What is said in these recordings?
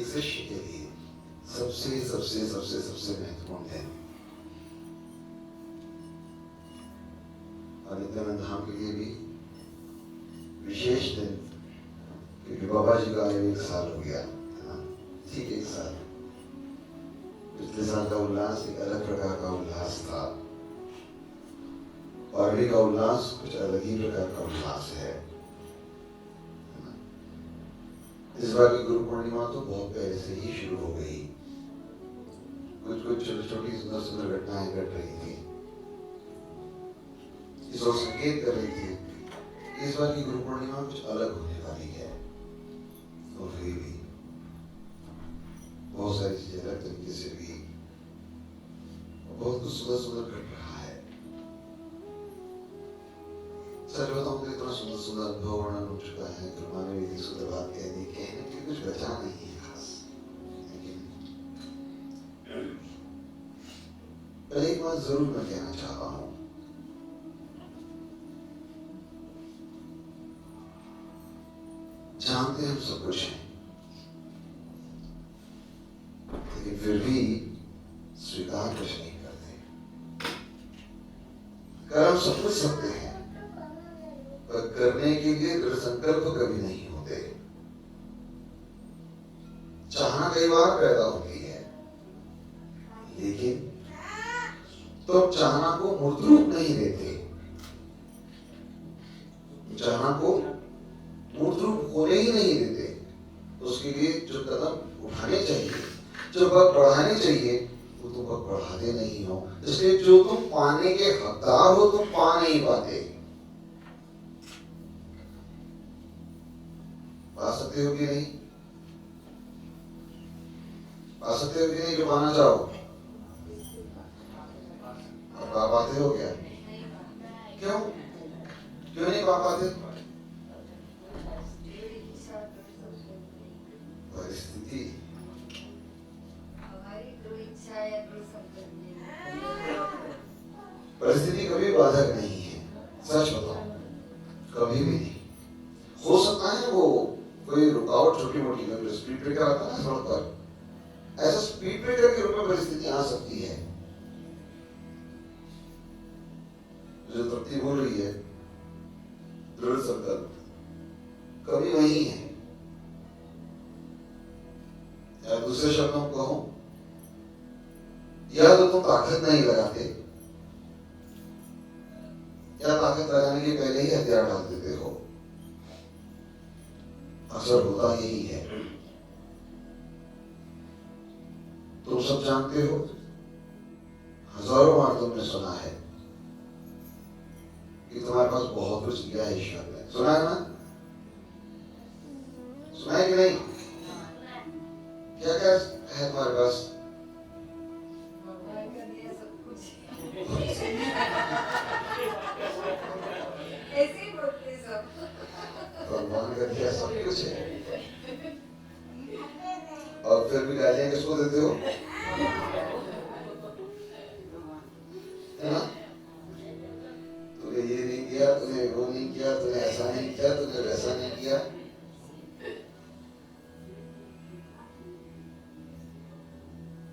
शिष्य के लिए सबसे सबसे सबसे सबसे महत्वपूर्ण दिन और नित्यानंद धाम के लिए भी विशेष दिन, क्योंकि बाबा जी का आए 1 साल हो गया है ना, ठीक 1 साल। पिछले साल का उल्लास एक अलग प्रकार का उल्लास था और अभी का उल्लास कुछ अलग ही प्रकार का उल्लास है। इस बार की गुरु पूर्णिमा तो बहुत पहले से ही शुरू हो गई। कुछ कुछ छोटी छोटी सुंदर सुंदर घटनाएं घट रही थी, इस ओर संकेत कर रही थी कि इस बार की गुरु पूर्णिमा कुछ अलग होने वाली है। और फिर भी बहुत सारी चीजें अलग तरीके से भी, बहुत कुछ सुंदर सुंदर घट रहा है। सच बताऊं तो इतना सुंदर सुंदर अनुभव वर्णन हो चुका है, गुरु ने भी इतनी सुंदर बात कह दी, कहने के कुछ बचा नहीं है खास। लेकिन एक बात जरूर मैं कहना चाहता हूं, जानते हम सब कुछ हैं, लेकिन फिर भी स्वीकार कुछ नहीं करते। कर हम सब कुछ सकते हैं, पर करने के लिए दृढ़ संकल्प कभी नहीं होते। चाहना कई बार पैदा होती है, लेकिन तो चाहना को मूर्त रूप नहीं देते। चाहना को मूर्त रूप होने ही नहीं देते। उसके लिए जो कदम उठाने चाहिए, जो वक्त बढ़ाने चाहिए, वो तुम वक्त बढ़ाते नहीं हो। इसलिए जो तुम पाने के हकदार हो तुम पा नहीं पाते। पा सकते हो कि नहीं? पा सकते हो कि नहीं जो पाना चाहो? पा पाते हो क्या? क्यों क्यों नहीं पा पाते? परिस्थिति, परिस्थिति कभी बाधक नहीं है। सच बताओ, कभी भी नहीं। हो सकता है वो कोई रुकावट छोटी मोटी, स्पीड ब्रेकर आता है सड़क पर, ऐसा स्पीड ब्रेकर के रूप में परिस्थिति आ सकती है। जो तृप्ति बोल रही है दृढ़ संकल्प कभी वही है। या दूसरे शब्दों में कहूं, या तो तुम ताकत नहीं लगाते, या ताकत लगाने के पहले ही हथियार डाल देते हो। अक्सर होता यही है। तुम सब जानते हो, हजारों बार तुमने सुना है कि तुम्हारे पास बहुत कुछ दिया है ईश्वर ने। सुना है ना? सुना है कि नहीं? क्या क्या है तुम्हारे पास? भगवान का दिया सब कुछ है, और फिर भी गालियां किसको देते हो? है ना? तूने ये नहीं किया, तूने वो नहीं किया, तूने ऐसा नहीं किया, तूने वैसा नहीं किया।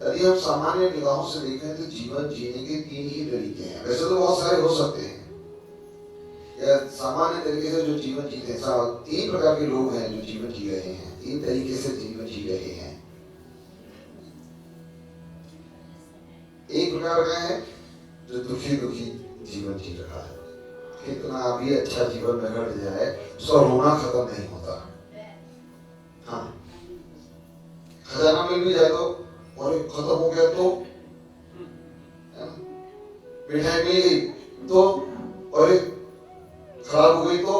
यदि हम सामान्य निगाहों से देखें तो जीवन जीने के 3 ही तरीके हैं। वैसे तो बहुत सारे हो सकते हैं, या सामान्य तरीके से जो जीवन जीते हैं, 3 प्रकार के लोग हैं जो जीवन जी रहे हैं, 3 तरीके से जीवन जी रहे हैं। एक प्रकार का है जो दुखी दुखी जीवन जी रहा है, कितना भी अच्छा जीवन में घट जाए उसका रोना खत्म नहीं होता। हाँ, खजाना मिल भी जाए तो और खत्म हो गया तो, मिठाई मिल गई तो और खराब हो गई तो,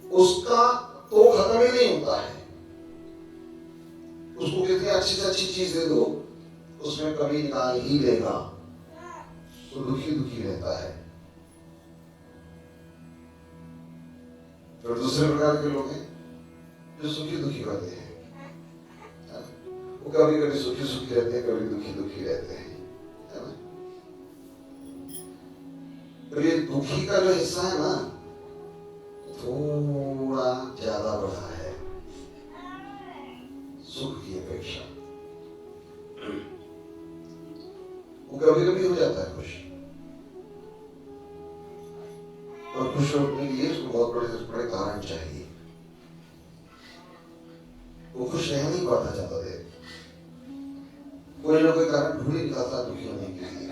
उसका तो खत्म ही नहीं होता है। उसको कितनी अच्छी से अच्छी चीज दे दो, उसमें कमी निकाल ही लेगा, तो दुखी दुखी रहता है। फिर दूसरे प्रकार के लोग हैं जो सुखी दुखी वाले हैं। वो कभी कभी सुखी सुखी रहते हैं, कभी दुखी दुखी रहते हैं, है ना? तो ये दुखी का जो हिस्सा है ना, थोड़ा ज्यादा बढ़ा है। कभी कभी हो जाता है खुश, और खुश होने के लिए उसको बहुत बड़े बड़े कारण चाहिए। वो खुश रह नहीं पाता चाहता थे, कोई ना कोई कारण ढूंढ ही निकालता दुखी होने के लिए।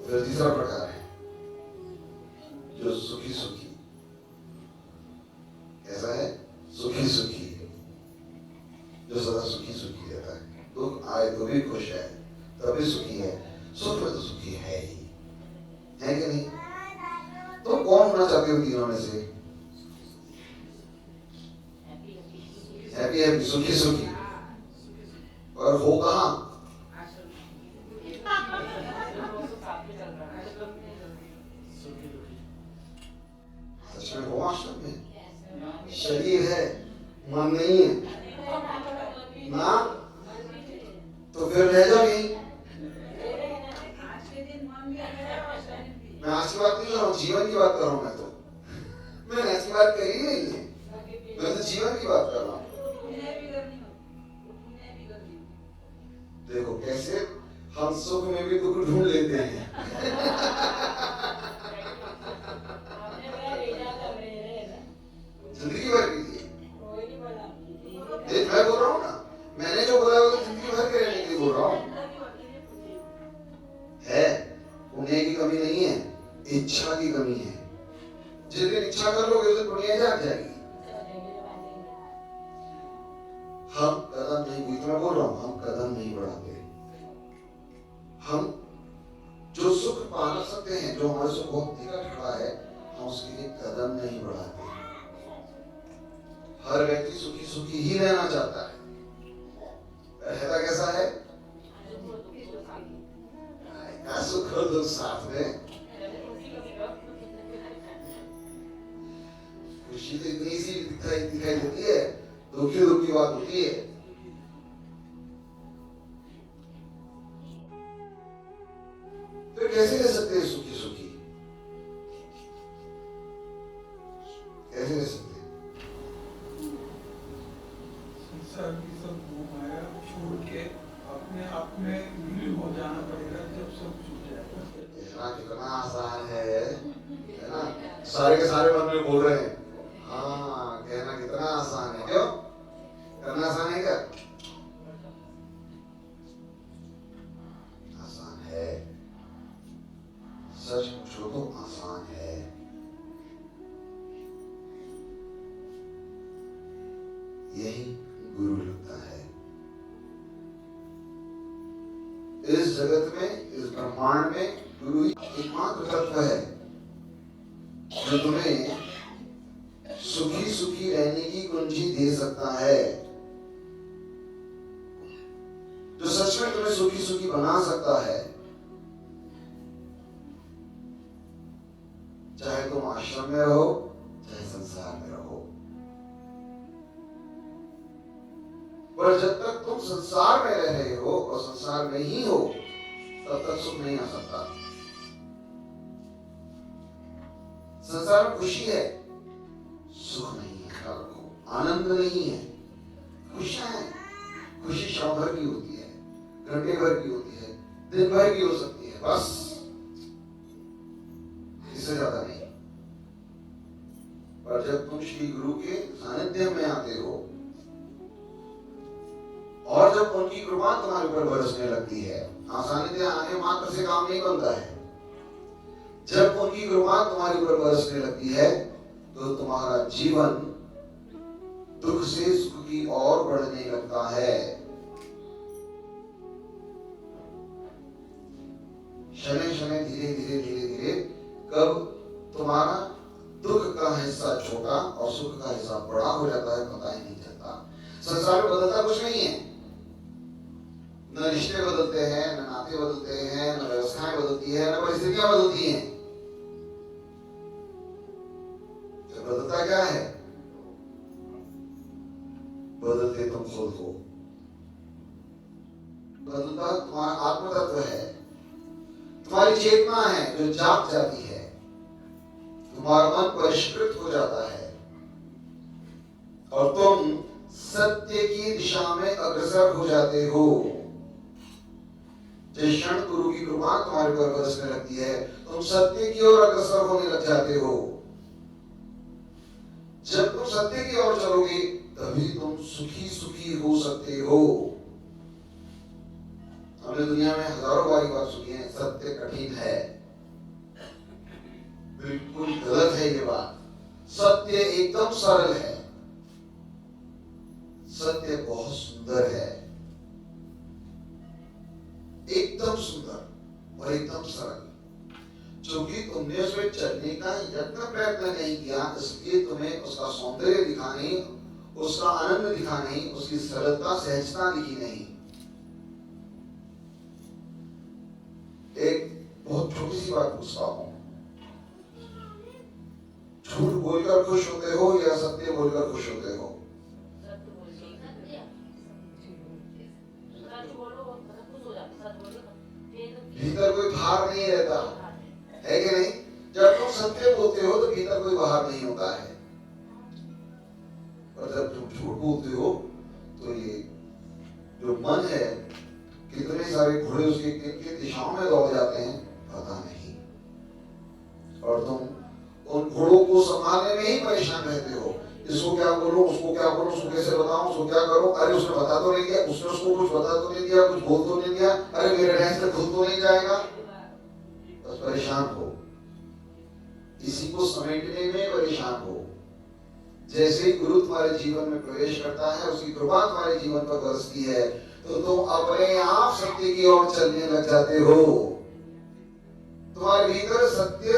फिर तीसरा प्रकार है जो सुखी सुखी। कैसा है? सुखी सुखी, जो सदा सुखी सुखी रहता है, दुख आए तो भी खुश है, तभी सुखी है, सुख में तो सुखी है ही, है कि नहीं? तो कौन होना चाहते हो तीनों में से? हैप्पी हैप्पी, सुखी सुखी, और हो कहाँ? सच में हो आश्रम में, शरीर है मन नहीं है ना, तो फिर रह जाओ यहीं। मैं आज की बात नहीं कर रहा हूँ, जीवन की बात कर रहा हूँ। मैंने ऐसी बात कही नहीं है, मैं तो जीवन की बात कर रहा हूँ। देखो कैसे हम सुख में भी दुख ढूंढ लेते हैं। जिंदगी भर के लिए मैं बोल रहा हूँ ना, मैंने जो बोला वो तो जिंदगी भर के रहने के लिए बोल रहा हूँ। है पुण्य की कमी नहीं है, इच्छा की कमी है। जिस दिन इच्छा कर लोगे उस दिन दुनिया जाग जाएगी। हम कदम नहीं, मैं बोल रहा हूँ, हम कदम नहीं बढ़ाते। हम जो सुख पा सकते हैं, जो हमारे सुख बहुत निकट खड़ा है, हम उसके लिए कदम नहीं बढ़ाते। हर व्यक्ति सुखी सुखी ही रहना चाहता है। रहता कैसा है? सुख और दुख साथ में। खुशी तो इतनी सी दिखाई देती है, दुखी दुख की बात होती है। फिर कैसे रह सकते हैं सुखी सुखी? कैसे रह सकते हैं? संसार की सब माया छोड़ के अपने आप में विलीन हो जाना पड़ेगा, जब सब छूट जाएगा। कितना आसान है ना? सारे के सारे मन में बोल रहे हैं। हाँ, कहना कितना आसान है, क्यों? करना आसान है क्या? आसान है, सच पूछो तो आसान है। यही गुरु लगता है। इस जगत में, इस ब्रह्मांड में गुरु ही एकमात्र तत्व है जो तुम्हें सुखी सुखी रहने की कुंजी दे सकता है, जो सच में तुम्हें सुखी सुखी बना सकता है। चाहे तुम आश्रम में रहो, चाहे संसार में रहो, पर जब तक तुम संसार में रह रहे हो और संसार में ही हो, तब तक सुख नहीं आ सकता। संसार में खुशी है, सुख नहीं है, ख्याल रखो। आनंद नहीं है, खुशियां है। खुशी क्षण भर की होती है, घंटे भर की होती है, दिन भर की हो सकती है, बस, इससे ज्यादा नहीं। पर जब तुम श्री गुरु के सानिध्य में आते हो और जब उनकी कृपा तुम्हारे ऊपर बरसने लगती है, सानिध्य आने मात्र से काम नहीं बनता है। जब उनकी कृपा तुम्हारे ऊपर बरसने लगती है तो तुम्हारा जीवन दुख से सुख की ओर बढ़ने लगता है। शनै शनै धीरे धीरे धीरे धीरे कब तुम्हारा दुख का हिस्सा छोटा और सुख का हिस्सा बड़ा हो जाता है, पता ही नहीं चलता। संसार में बदलता कुछ नहीं है, न रिश्ते बदलते हैं, न नाते बदलते हैं, न व्यवस्थाएं बदलती है, न परिस्थितियां बदलती हैं। तो बदलता क्या है? बदलते तुम खुद हो। बदलता तुम्हारा आत्म तत्व है, तुम्हारी चेतना है जो जाग जाती है, तुम्हारा मन परिष्कृत हो जाता है और तुम सत्य की दिशा में अग्रसर हो जाते हो। जिस क्षण गुरु की कृपा तुम्हारे पर बरसने लगती है, तुम सत्य की ओर अग्रसर होने लग जाते हो। जब तुम सत्य की ओर चलोगे तभी तुम सुखी सुखी हो सकते हो। हमने दुनिया में हजारों बारी बात सुनी है, सत्य कठिन है। बिल्कुल गलत है ये बात। सत्य एकदम सरल है, सत्य बहुत सुंदर है, एकदम सुंदर और एकदम सरल। क्योंकि तुमने उसमें चलने का यत्न प्रयत्न नहीं किया, इसलिए तुम्हें उसका सौंदर्य दिखा नहीं, उसका आनंद दिखा नहीं, उसकी सरलता सहजता दिखी नहीं। एक बहुत छोटी सी बात पूछता हूं, झूठ बोलकर खुश होते हो या सत्य बोलकर खुश होते हो? भीतर कोई भार नहीं रहता है कि नहीं? जब तुम सत्य बोलते हो तो भीतर कोई भार नहीं होता है, और जब तुम झूठ बोलते हो तो ये जो मन है, कितने सारे घोड़े उसकी किन दिशाओं में दौड़ जाते हैं पता नहीं, और तुम उन घोड़ों को संभालने में ही परेशान रहते हो। इसको क्या बोलो, उसको क्या बोलो, उसको कैसे बताऊं, उसको क्या करूं, अरे उसने बता तो नहीं दिया, उसने उसको कुछ बता तो नहीं दिया, कुछ बोल तो नहीं दिया, अरे मेरे रहन से खुल तो नहीं जाएगा, बस परेशान हो, इसी को समेटने में परेशान हो। जैसे ही गुरु तुम्हारे जीवन में प्रवेश करता है, उसकी कृपा तुम्हारे जीवन पर बरसती है, तो तुम अपने आप सत्य की ओर चलने लग जाते हो। तुम्हारे भीतर सत्य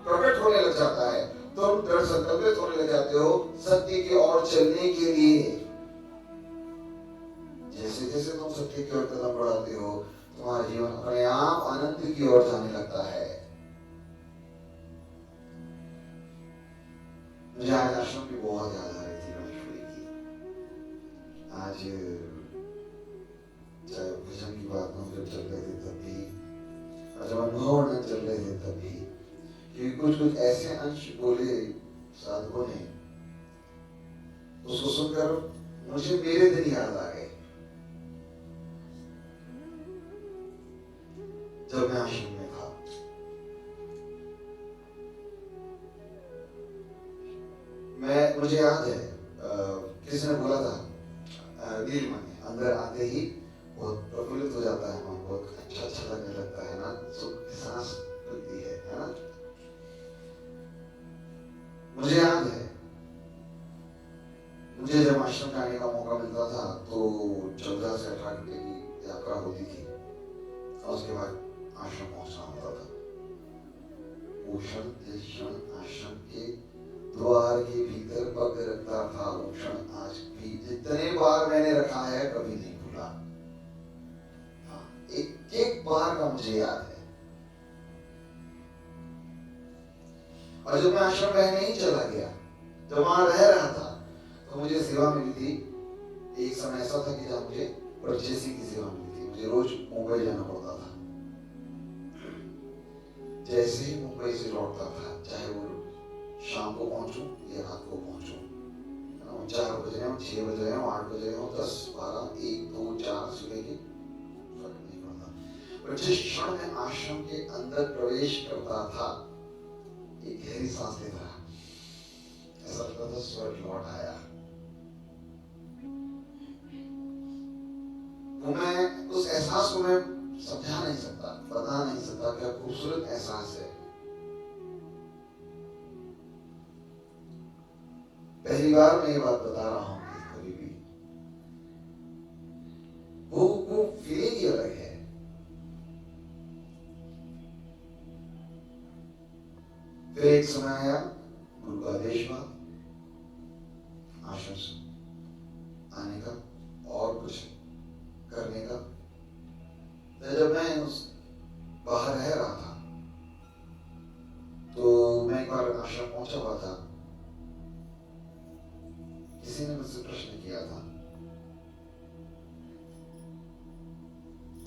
प्रकट होने लग जाता है, तुम दृढ़ संकल्पित होने लग जाते हो सत्य की ओर चलने के लिए। जैसे जैसे तुम सत्य की ओर कदम बढ़ाते हो, तुम्हारा जीवन अपने आप आनंद की ओर जाने लगता है। मुझे आज आश्रम की बहुत याद आ रही थी, गणेश्वरी की। आज चाहे भजन की बात हम जब चल रहे थे तब भी, और जब अनुभव न चल रहे थे तब भी, क्योंकि कुछ कुछ ऐसे अंश बोले साधुओं ने, उसको सुनकर मुझे मेरे दिन याद आ गए जब मैं आश्रम में था। मुझे याद है किसी ने बोला था, नीलमा ने, अंदर आते ही बहुत प्रफुल्लित हो जाता है मन, बहुत अच्छा अच्छा लगने लगता है ना, सुख की सांस मिलती है ना। मुझे याद है, मुझे जब आश्रम जाने का मौका मिलता था तो 14 से 18 घंटे की यात्रा होती थी, और उसके बाद आश्रम पहुंचना होता था। वो क्षण आश्रम के द्वार के भीतर पग रखता था, वो क्षण आज भी जितने बार मैंने रखा है कभी नहीं भूला। एक एक बार का मुझे याद है। और जब मैं आश्रम रहने ही चला गया, जब वहां रह रहा था, तो मुझे सेवा मिली थी। एक समय ऐसा था कि जब मुझे परचेसिंग की सेवा मिली थी, मुझे रोज मुंबई जाना पड़ता था। जैसे ही मुंबई से लौटता था, चाहे वो शाम को पहुंचूं या रात को पहुंचूं, 4 बज रहे हो, 6 बज रहे हो, 8 बज रहे हो, 10, 12, 1, 2, 4 सुबह के फर्क नहीं पड़ता। पर जिस क्षण में आश्रम के अंदर प्रवेश करता था, एक गहरी सांस लेता था, ऐसा लगता था स्वर्ग लौट आया। वो मैं उस एहसास को मैं समझा नहीं सकता, बता नहीं सकता, क्या खूबसूरत एहसास है। पहली बार मैं ये बात बता रहा हूं कि कभी भी वो फीलिंग ही अलग है। फिर एक समय आया, गुरु का आदेश हुआ आश्रम से आने का और कुछ करने का। जब मैं बाहर रह रहा था, तो मैं एक बार आश्रम पहुंचा हुआ था, किसी ने मुझसे प्रश्न किया था,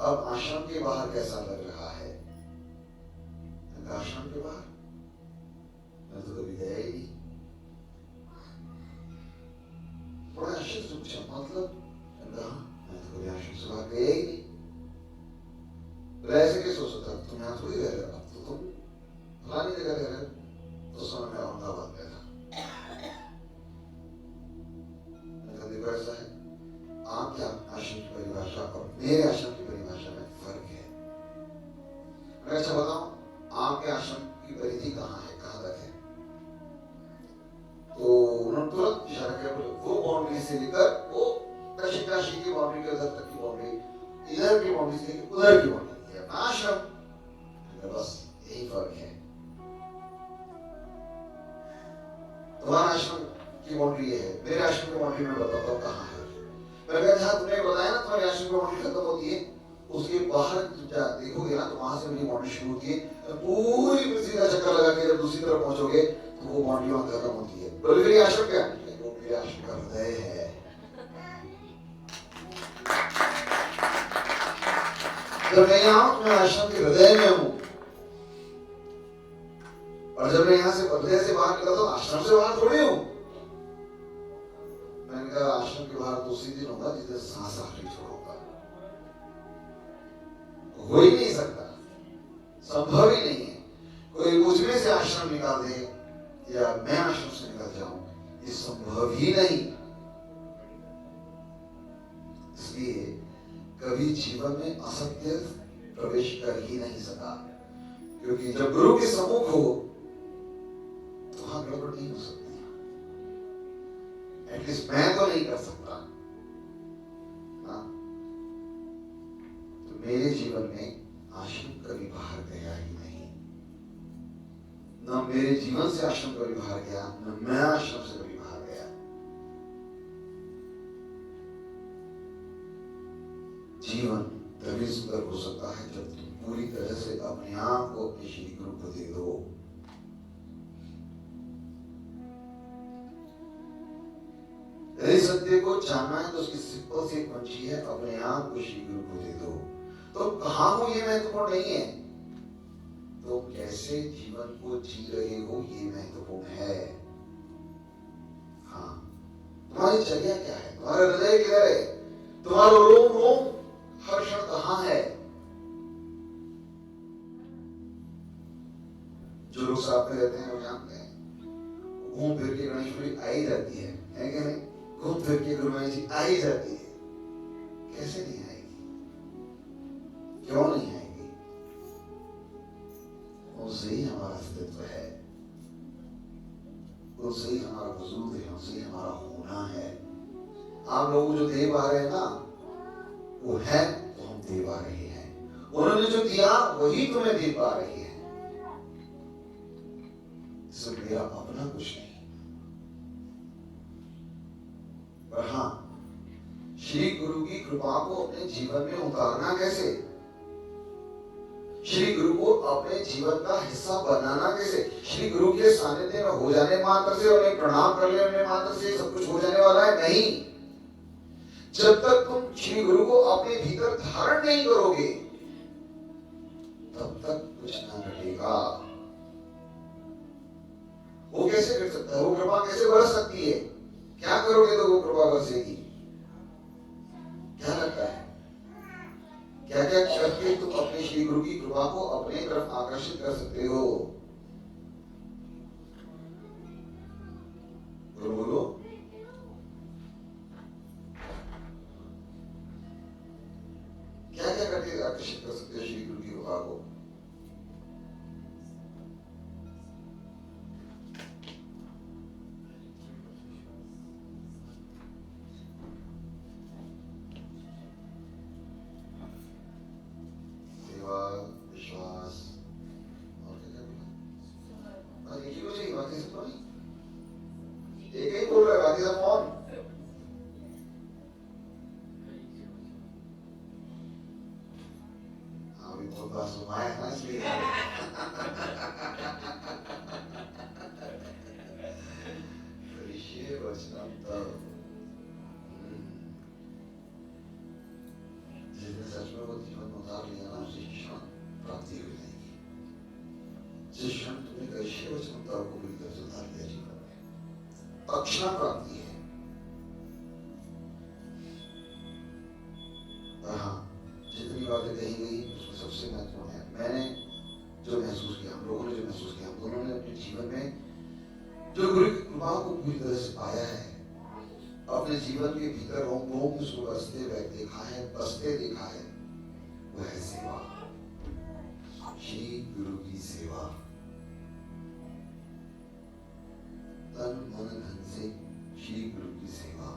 अब आश्रम के बाहर कैसा लग रहा है? आश्रम के बाहर मैं तो कभी गया ही नहीं। बड़ा आश्चर्य से पूछा, मतलब? मैं तो कभी आश्रम से बाहर गया ही नहीं। तुम यहाँ थोड़ी रह रहे हो, अब तो तुम फलानी जगह रह रहे हो। तो समय में अहमदाबाद गया था। देखो ऐसा है, आपके आश्रम की परिभाषा और मेरे आश्रम की परिभाषा में फर्क है। मैं अच्छा बताऊं, आपके आश्रम की परिधि कहाँ है, कहाँ तक है? तो उन्होंने तुरंत इशारा किया, बोले वो बाउंड्री से लेकर वो दक्षिण काशी की बाउंड्री के उधर तक की बाउंड्री, इधर की बाउंड्री से लेकर उधर की बाउंड्री है अपना आश्रम। बस यही फर्क है। तुम्हारा आश्रम की बाउंड्री ये है, मेरे आश्रम की बाउंड्री में बताता हूँ कहाँ है। मैंने जहाँ तुमने बताया ना तुम्हारे आश्रम की बाउंड्री खत्म होती है, उसके बाहर देखोगे ना तो वहां से मेरी बाउंड्री शुरू होती है। पूरी पृथ्वी का चक्कर लगा के जब दूसरी तरफ पहुंचोगे तो वो बाउंड्री वहां खत्म होती है। बोले मेरी आश्रम क्या है? वो मेरे आश्रम का हृदय है। जब मैं यहाँ हूँ, मैं आश्रम के हृदय में हूँ। और जब मैं यहाँ से हृदय से बाहर निकलता हूँ, आश्रम से बाहर थोड़ी हूँ। मैंने कहा आश्रम के बाहर तो उसी दिन होगा जिस दिन सांस आखिरी छोड़ूंगा। हो ही नहीं सकता, संभव ही नहीं है। कोई मुझमें से आश्रम निकाल दे या मैं आश्रम से निकल जाऊं, ये संभव ही नहीं। इसलिए कभी जीवन में असत्य प्रवेश कर ही नहीं सका, क्योंकि जब गुरु के सम्मुख हो तो वहां गड़बड़ नहीं हो सकती। एटलीस्ट मैं तो नहीं कर सकता ना। तो मेरे जीवन में आश्रम कभी बाहर गया ही नहीं, न मेरे जीवन से आश्रम कभी बाहर गया, न मैं आश्रम से कभी बाहर गया। जीवन तभी सुंदर हो सकता है जब तुम पूरी तरह से अपने आप को अपने श्री गुरु को दे दो। यदि सत्य को जानना है तो उसकी सिंपल सी कुंजी है, अपने आप को श्री गुरु को दे दो। तो कहाँ हो ये महत्वपूर्ण नहीं है, तो कैसे जीवन को जी रहे हो ये महत्वपूर्ण है। हाँ, तुम्हारी चर्या क्या है, तुम्हारा हृदय किधर है, तुम्हारा रोम रोम हर क्षण कहाँ है। जो लोग साथ में रहते हैं वो जानते हैं, घूम फिर के गणेशपुरी आई जाती है कि नहीं? घूम फिर के गुरुमाई जी आई जाती है। कैसे नहीं आएगी, क्यों नहीं आएगी? उनसे ही हमारा अस्तित्व है, उनसे ही हमारा वजूद है, उनसे ही हमारा होना है। आप लोग जो दे पा रहे हैं ना, वो है तो हम दे पा रहे हैं। उन्होंने जो दिया वही तुम्हें दे पा रही है। इसमें मेरा अपना कुछ नहीं। पर हाँ, श्री गुरु की कृपा को अपने जीवन में उतारना कैसे, श्री गुरु को अपने जीवन का हिस्सा बनाना कैसे। श्री गुरु के सानिध्य में हो जाने मात्र से, उन्हें प्रणाम कर लेने मात्र से सब कुछ हो जाने वाला है? नहीं। जब तक तुम श्री गुरु को अपने भीतर धारण नहीं करोगे तब तक कुछ ना घटेगा। वो कैसे कर सकता है, वो कृपा कैसे बरस सकती है? क्या करोगे तो वो कृपा बरसेगी? क्या लगता है, क्या क्या करके तुम अपने श्री गुरु की कृपा को अपने तरफ आकर्षित कर सकते हो? बोलो। क्या क्या करके आकर्षित कर सकते हो श्री गुरु की कृपा को? विश्वास और क्या बोला? एक ही को चाहिए, बाकी सब तो नहीं। एक ही बोल रहा है, बाकी सब कौन? हाँ, अभी बहुत बार सुनाया है ना, इसलिए ऋषि वचनम तब जिसने सच में वो जीवन में उतार लिया ना, उसे क्षण प्राप्ति हो जाएगी। जिस क्षण तुमने कैसे वचनता को पूरी तरह से उतार लिया जीवन में, तत्क्षण प्राप्ति है। हाँ, जितनी बातें कही गई उसमें सबसे महत्वपूर्ण है, मैंने कृपा को पूरी तरह से पाया है, अपने जीवन के भीतर रोम रोम उसको बसते हुए देखा है, बसते देखा है, वह है सेवा, श्री गुरु की सेवा। तन मन धन से श्री गुरु की सेवा।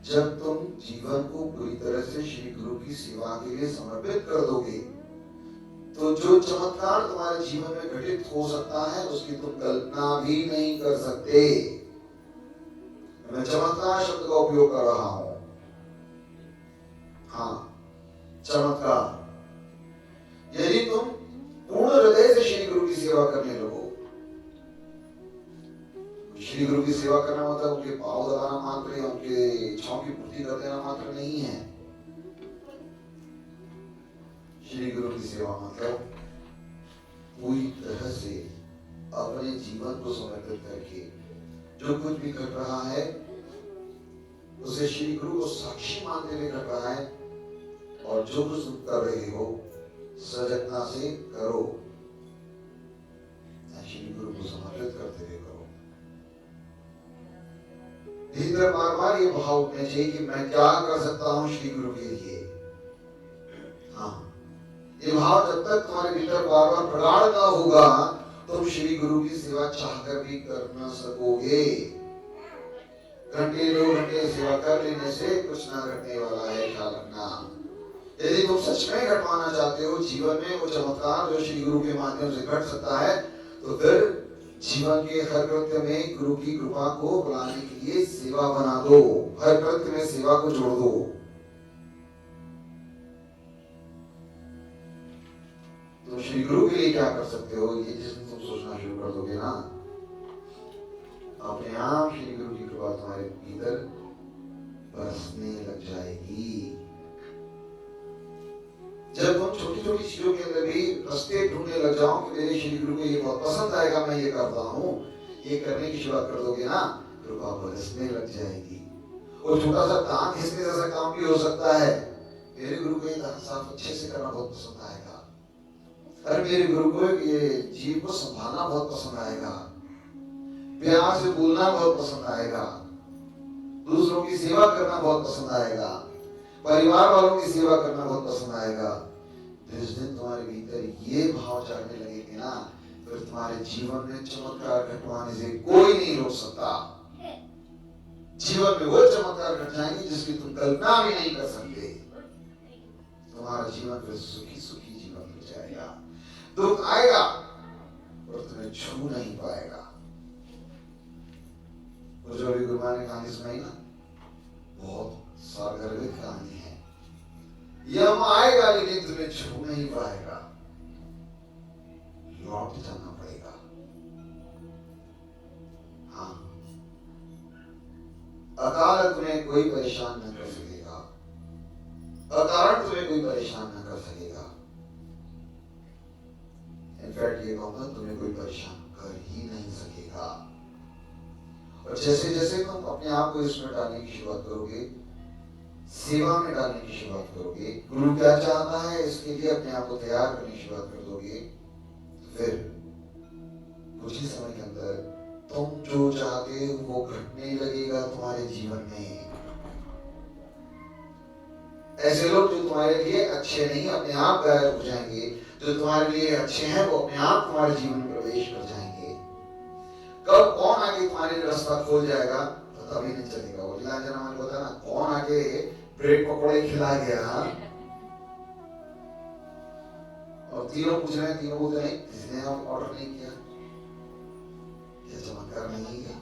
जब तुम जीवन को पूरी तरह से श्री गुरु की सेवा के लिए समर्पित कर दोगे, तो जो चमत्कार तुम्हारे जीवन में घटित हो सकता है उसकी तुम कल्पना भी नहीं कर सकते। मैं चमत्कार शब्द का उपयोग कर रहा हूं। हाँ, चमत्कार। यदि तुम पूर्ण हृदय से श्री गुरु की सेवा करने लगो, श्री गुरु की सेवा करना मतलब उनके पांव दबाना मात्र या उनके इच्छाओं की पूर्ति कर देना मात्र नहीं है। श्री गुरु की सेवा मतलब पूरी तरह से अपने जीवन को समर्पित करके जो कुछ भी घट रहा है उसे श्री गुरु को साक्षी मानते हुए घट रहा है, और जो कुछ तुम कर रहे हो सजगता से करो, श्री गुरु को समर्पित करते हुए करो। भीतर बार बार ये भाव उठने चाहिए कि मैं क्या कर सकता हूं श्री गुरु के लिए। हाँ, ये भाव जब तक तुम्हारे भीतर बार बार प्रगाढ़ ना होगा, तुम श्री गुरु की सेवा चाहकर भी कर ना सकोगे। घंटे 2 घंटे सेवा कर लेने से कुछ ना घटने वाला है, ख्याल रखना। यदि तुम सच में घटवाना चाहते हो जीवन में वो चमत्कार जो श्री गुरु के माध्यम से घट सकता है, तो फिर जीवन के हर कृत्य में गुरु की कृपा को बुलाने के लिए सेवा बना दो, हर कृत्य में सेवा को जोड़ दो। तो श्री गुरु के लिए क्या कर सकते हो, ये जिसमें तुम सोचना शुरू कर दोगे ना, अपने आप श्री गुरु की कृपा तुम्हारे भीतर बरसने लग जाएगी। जब तुम छोटी छोटी चीजों के अंदर भी रास्ते ढूंढने लग जाओ कि मेरे श्री गुरु को ये बहुत पसंद आएगा, मैं ये करता हूँ, ये करने की शुरुआत कर दोगे ना, कृपा बरसने लग जाएगी। और छोटा सा दांत घिसने जैसा काम भी हो सकता है। मेरे गुरु को ये दांत साफ अच्छे से करना बहुत पसंद आएगा, अरे मेरे गुरु को ये जीव को संभालना बहुत पसंद आएगा, प्यार से बोलना बहुत पसंद आएगा, दूसरों की सेवा करना बहुत पसंद आएगा, परिवार वालों की सेवा करना बहुत पसंद आएगा। जिस दिन तुम्हारे भीतर ये भाव जागने लगेंगे ना, फिर तुम्हारे जीवन में चमत्कार घटवाने से कोई नहीं रोक सकता। जीवन में वो चमत्कार घट जाएंगे जिसकी तुम कल्पना भी नहीं कर सकते। तुम्हारा जीवन फिर सुखी सुखी जीवन हो जाएगा। दुख आएगा और तुम्हें छू नहीं पाएगा। वो जो अभी गुरु ने कहानी सुनाई ना, बहुत सार्वगर्भित कहानी है। यम आएगा लेकिन तुम्हें छू नहीं पाएगा, लौट जाना पड़ेगा। हाँ, अकाल तुम्हें कोई परेशान न कर सकेगा, अकारण तुम्हें कोई परेशान न कर सकेगा। इनफैक्ट ये कहूंगा, तुम्हें कोई परेशान कर ही नहीं सकेगा। और जैसे जैसे तुम अपने आप को इसमें डालने की शुरुआत करोगे, सेवा में डालने की शुरुआत करोगे, गुरु क्या चाहता है इसके लिए अपने आप को तैयार करने की शुरुआत कर दोगे, फिर कुछ ही समय के अंदर तुम जो चाहते हो वो घटने लगेगा तुम्हारे जीवन में। ऐसे लोग जो तुम्हारे लिए अच्छे नहीं, अपने आप गायब हो जाएंगे। जो तुम्हारे लिए अच्छे हैं वो अपने आप तुम्हारे जीवन में प्रवेश कर जाएंगे। कब कौन आके तुम्हारे रास्ता खोल जाएगा पता भी नहीं चलेगा। वो जना मैंने बताया ना, कौन आके ब्रेड पकौड़े खिला गया, और तीनों पूछ रहे हैं, तीनों बोलते नहीं किसने ऑर्डर नहीं किया। क्या चमत्कार नहीं है?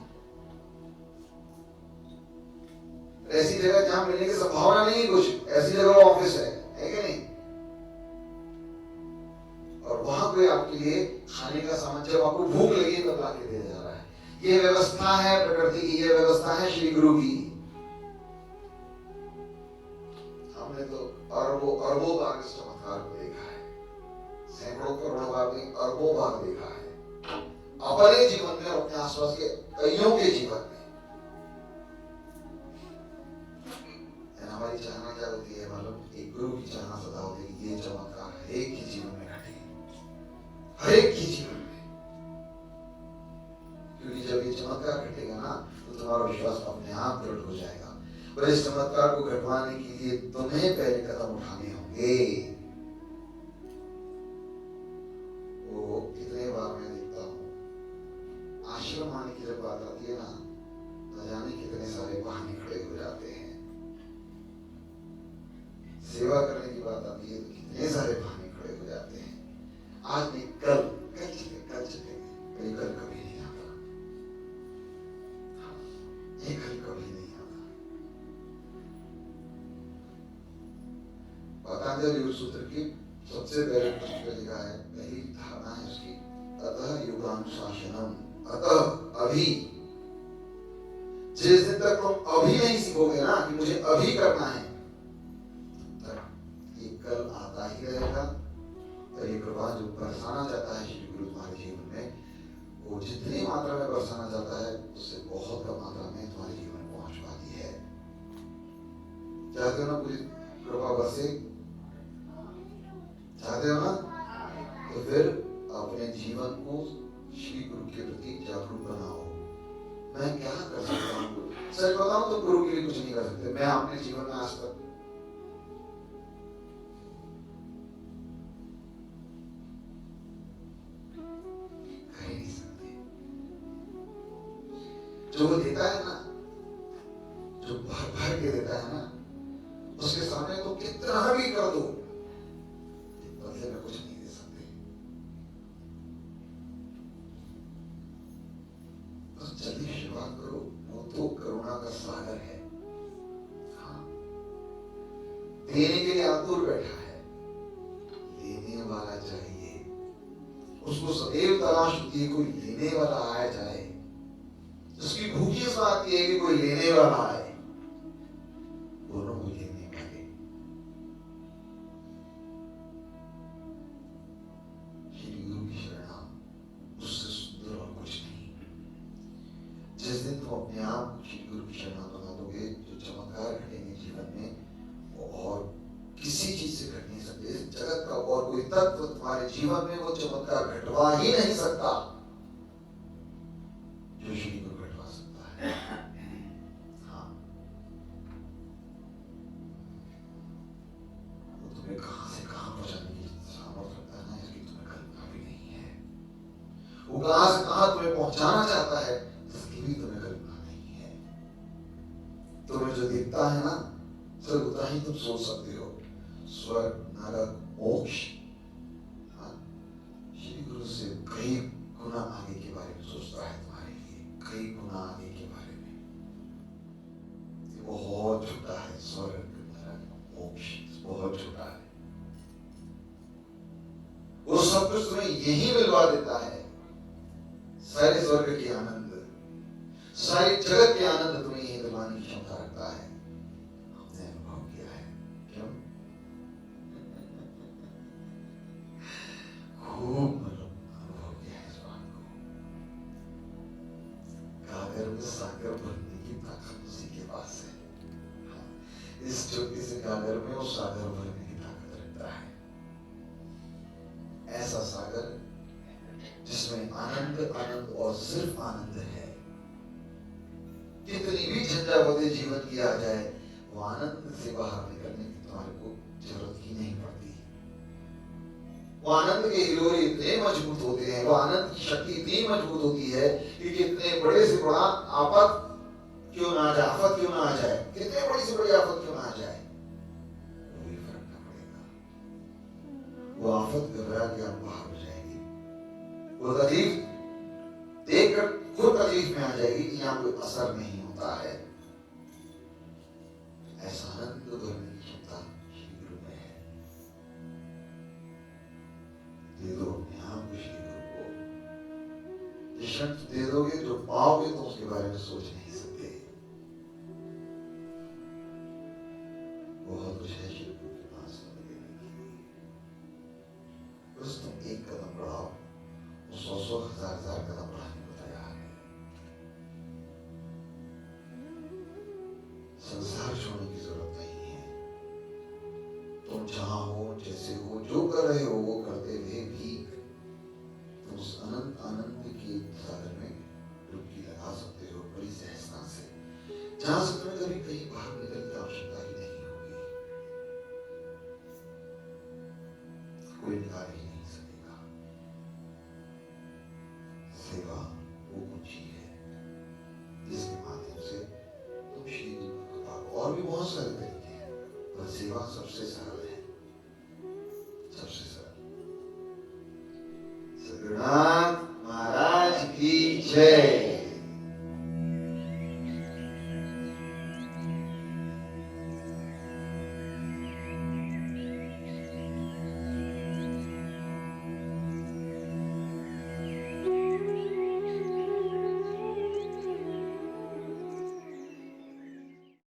ऐसी जगह जहां मिलने की संभावना नहीं, कुछ ऐसी जगह ऑफिस है कि नहीं, और वहां कोई आपके लिए खाने का सामान, जब आपको भूख लगी तब लाके दे जा रहा है। ये व्यवस्था है प्रकृति की, ये व्यवस्था है श्री गुरु की। हमने तो अरबों अरबों बार इस चमत्कार को देखा है, सैकड़ों करोड़ों बार नहीं, अरबों बार देखा है, अपने जीवन में और अपने आसपास के कईयों के जीवन में। हमारी चाहना क्या होती है मालूम? एक गुरु की चाहना सदा होती है कि ये चमत्कार हर एक के जीवन में घटे, हर एक की जीवन जब ये चमत्कार घटेगा ना तो तुम्हारा विश्वास अपने आप दृढ़ हो जाएगा। और इस चमत्कार को घटवाने के लिए तुम्हें पहले कदम उठाने होंगे। वो कितने बार मैं देखता हूँ आश्रम आने की जब बात आती है ना, न जाने कितने सारे बहाने खड़े हो जाते हैं। सेवा करने की बात आती है तो कितने सारे बहाने खड़े हो जाते हैं। आज नहीं कल चलेंगे, ये कल कभी नहीं आता। ये कल कभी नहीं आता। पतंजलि योग सूत्र की सबसे पहले पुस्तक में लिखा है, पहली धारणा है उसकी, अतः योगानुशासनम, अतः अभी। जिस दिन तक तुम अभी नहीं सीखोगे ना कि मुझे अभी करना है, ये कल आता ही रहेगा। और ये कृपा जो बरसाना चाहता है श्री गुरु तुम्हारे जीवन में, वो जितनी मात्रा में बरसाना चाहता है उससे बहुत कम मात्रा में तुम्हारे जीवन में पहुंच पाती है। चाहते हो ना पूरी कृपा बरसे? चाहते हो ना? तो फिर अपने जीवन को श्री गुरु के प्रति जागरूक बनाओ। मैं क्या कर सकता हूँ? सच बताऊं तो गुरु के लिए कुछ नहीं कर सकते। मैं अपने जीवन में आज तक जो वो देता है ना, जो भर भर के देता है ना, उसके सामने तो कितना भी कर दो, बदले में कुछ नहीं दे सकते। बस जल्दी शुरुआत करो। वो तो करुणा का सागर है। हाँ, देने के लिए आतुर बैठा है, लेने वाला चाहिए। उसको सदैव तलाश होती है कोई लेने वाला आया जाए। उसकी भूखी इस बात की है कि कोई लेने वाला आए। दोनों को लेने वाले श्री गुरु की शरणा, उससे सुंदर और कुछ नहीं। जिस दिन तुम अपने आप को श्री गुरु की शरणा बना दोगे, जो चमत्कार घटेंगे जीवन में, वो और किसी चीज से घट नहीं सकते। इस जगत का और कोई तत्व तुम्हारे जीवन में वो चमत्कार घटवा ही नहीं सकता जो श्री गुरु घटवा सकता है। हाँ, वो तुम्हें कहां से कहां पहुंचाने की सामर्थ्य रखता है ना, इसकी तुम्हें कल्पना भी नहीं है। वो कहां से कहां तुम्हें पहुंचाना चाहता है, इसकी भी तुम्हें कल्पना नहीं है। तुम्हें जो दिखता है ना, सिर्फ उतना ही तुम सोच सकते हो। स्वर्ग, नरक, मोक्ष, श्री गुरु से कई गुना आगे के बारे में सोचता है तुम्हारे लिए, कई गुना आगे के बारे में। ये बहुत छोटा है, स्वर्ग, नरक, मोक्ष बहुत छोटा है। वो सब कुछ तुम्हें यही मिलवा देता है। सारे स्वर्ग के आनंद, सारी जगत के आनंद तुम्हें यही दिलवाने की क्षमता रखता है। हमने अनुभव किया है। क्यों? खूब अनुभव किया है इस बात को। गागर में सागर भरने की ताकत उसी के पास है। हाँ, इस छोटे से गागर में वो सागर भरने की ताकत रखता है। ऐसा सागर जिसमें आनंद आनंद और सिर्फ आनंद है। कितनी भी झंझावतें जीवन की आ जाए, वो आनंद से बाहर निकलने की तुम्हारे को जरूरत ही नहीं पड़ती। वो आनंद के हिलोरे इतने मजबूत होते हैं, वो आनंद की शक्ति इतनी मजबूत होती है कि कितने बड़े से बड़ा आफत क्यों ना आ जाए, आफत क्यों ना आ जाए, कितने बड़ी से बड़ी आफत क्यों ना आ जाए, कोई फर्क ना पड़ेगा। वो आफत घबरा के आप बाहर हो जाएगी। वो तकलीफ देखकर खुद तकलीफ में आ जाएगी कि यहाँ कोई असर नहीं होता है। ऐसा आनंद भरने की क्षमता श्री गुरु में है। दे दो अपने आप को श्री गुरु को। ये शक्ति दे दोगे, जो पाओगे तो उसके बारे में सोच नहीं सकते। बहुत कुछ है श्री गुरु के पास देने के लिए। बस तुम एक कदम बढ़ाओ, वो 100 हजार कदम बढ़ाने को तैयार है। संसार छोड़ने की जरूरत नहीं है। तुम जहां हो, जैसे हो, जो कर रहे हो वो करते हुए भी तुम उस अनंत आनंद के सागर में डुबकी लगा जहां से तुम्हें कभी कहीं बाहर निकलने की आवश्यकता ही नहीं होगी, कोई निकाल ही नहीं सकेगा। सेवा वो कुंजी है जिसके माध्यम से तुम श्री गुरु की कृपा को, और भी बहुत सारे तरीके हैं पर सेवा सबसे सरल है।